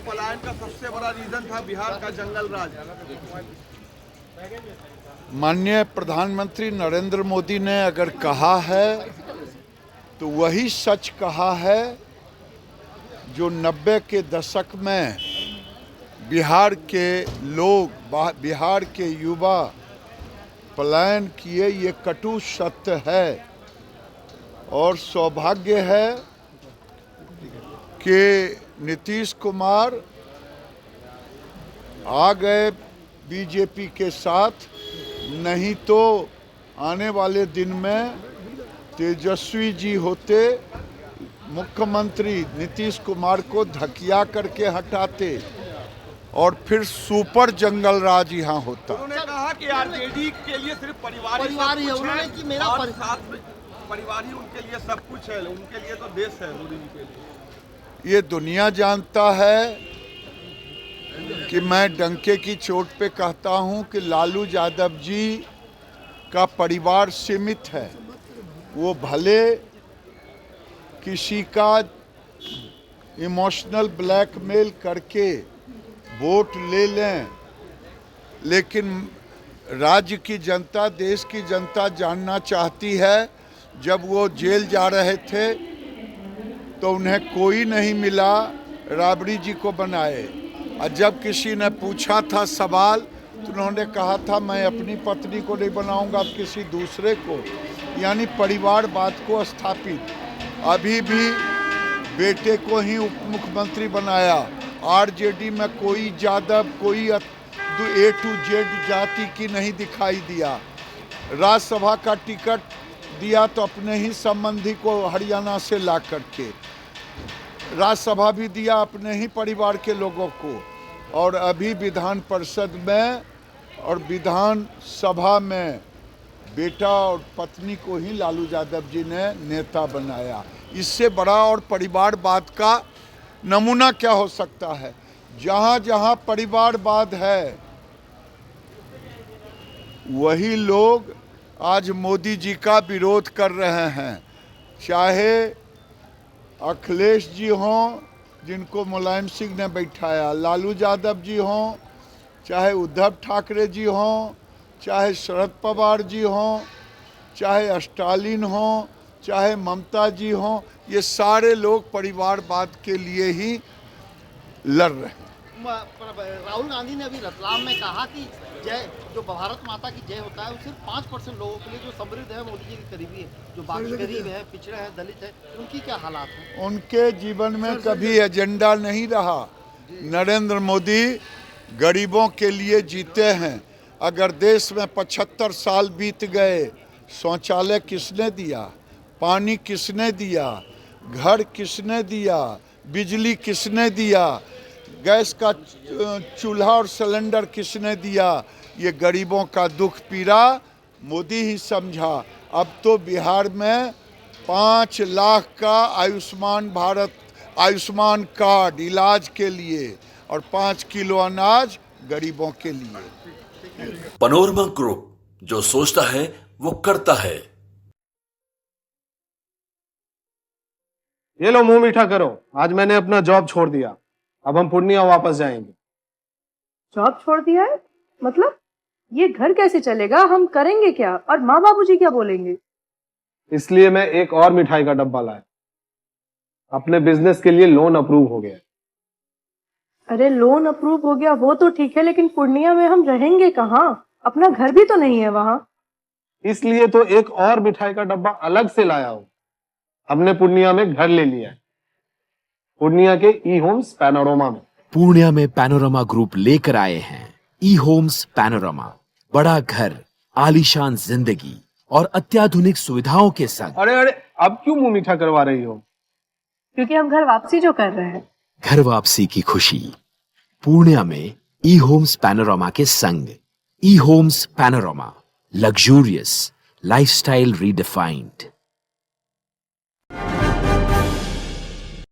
पलायन का सबसे बड़ा रीजन था बिहार का जंगल राज। माननीय प्रधानमंत्री नरेंद्र मोदी ने अगर कहा है तो वही सच कहा है जो 90 के दशक में बिहार के लोग, बिहार के युवा पलायन किए, ये कटु सत्य है। और सौभाग्य है कि नीतीश कुमार आ गए बीजेपी के साथ, नहीं तो आने वाले दिन में तेजस्वी जी होते, मुख्यमंत्री नीतीश कुमार को धकिया करके हटाते और फिर सुपर जंगल राज यहाँ होता। उन्होंने कहा कि आरजेडी के लिए सिर्फ परिवार ही उन्होंने कि मेरा और साथ में परिवार ही उनके लिए सब कुछ है, उनके लिए तो देश है मोदी जी के लिए। ये दुनिया जानता है कि मैं डंके की चोट पे कहता हूं कि लालू यादव जी का परिवार सीमित है। वो भले किसी का इमोशनल ब्लैकमेल करके वोट ले लें, लेकिन राज्य की जनता, देश की जनता जानना चाहती है। जब वो जेल जा रहे थे तो उन्हें कोई नहीं मिला राबड़ी जी को बनाए, और जब किसी ने पूछा था सवाल तो उन्होंने कहा था मैं अपनी पत्नी को नहीं बनाऊंगा, किसी दूसरे को, यानी परिवारवाद को स्थापित। अभी भी बेटे को ही उप मुख्यमंत्री बनाया। आरजेडी में कोई यादव, कोई A to Z जाति की नहीं दिखाई दिया। राज्यसभा का टिकट दिया तो अपने ही संबंधी को हरियाणा से ला करके, राज्यसभा भी दिया अपने ही परिवार के लोगों को। और अभी विधान परिषद में और विधान सभा में बेटा और पत्नी को ही लालू यादव जी ने नेता बनाया। इससे बड़ा और परिवारवाद का नमूना क्या हो सकता है। जहाँ जहाँ परिवारवाद है वही लोग आज मोदी जी का विरोध कर रहे हैं। चाहे अखिलेश जी हों जिनको मुलायम सिंह ने बैठाया, लालू यादव जी हों, चाहे उद्धव ठाकरे जी हों, चाहे शरद पवार जी हों, चाहे स्टालिन हों, चाहे ममता जी हों, ये सारे लोग परिवारवाद के लिए ही लड़ रहे हैं। राहुल गांधी ने अभी रतलाम में कहा कि जय, जो भारत माता की जय होता है वो सिर्फ 5% लोगों के लिए जो समृद्ध है, मोदी जी के करीबी है, जो बाकी गरीब है, पिछड़े हैं, दलित है, उनकी क्या हालात है। उनके जीवन में कभी एजेंडा नहीं रहा। नरेंद्र मोदी गरीबों के लिए जीते हैं। अगर देश में 75 साल बीत गए, शौचालय किसने दिया, पानी किसने दिया, घर किसने दिया, बिजली किसने दिया, गैस का चूल्हा और सिलेंडर किसने दिया, ये गरीबों का दुख पीड़ा मोदी ही समझा। अब तो बिहार में 5 लाख का आयुष्मान भारत, आयुष्मान कार्ड इलाज के लिए, और 5 किलो अनाज गरीबों के लिए। पनोरमा ग्रुप, जो सोचता है वो करता है। ये लो मुंह मीठा करो, आज मैंने अपना जॉब छोड़ दिया, अब हम पूर्णिया वापस जाएंगे। जॉब छोड़ दिया है? मतलब ये घर कैसे चलेगा, हम करेंगे क्या, और माँ बाबूजी क्या बोलेंगे? इसलिए मैं एक और मिठाई का डब्बा लाया। अपने बिजनेस के लिए लोन अप्रूव हो गया। अरे लोन अप्रूव हो गया वो तो ठीक है, लेकिन पूर्णिया में हम रहेंगे कहाँ? अपना घर भी तो नहीं है वहाँ। इसलिए तो एक और मिठाई का डब्बा अलग से लाया हूँ। हमने पूर्णिया में घर ले लिया है, पूर्णिया के ई होम्स पैनोरमा में। पूर्णिया में पैनोरमा ग्रुप लेकर आए हैं ई होम्स पैनोरमा। बड़ा घर, आलीशान जिंदगी और अत्याधुनिक सुविधाओं के संग। अरे अरे, अब क्यों मुंह मीठा करवा रही हो? क्योंकि हम घर वापसी जो कर रहे हैं। घर वापसी की खुशी पूर्णिया में ई होम्स पैनोरमा के संग। E homes panorama, luxurious lifestyle redefined.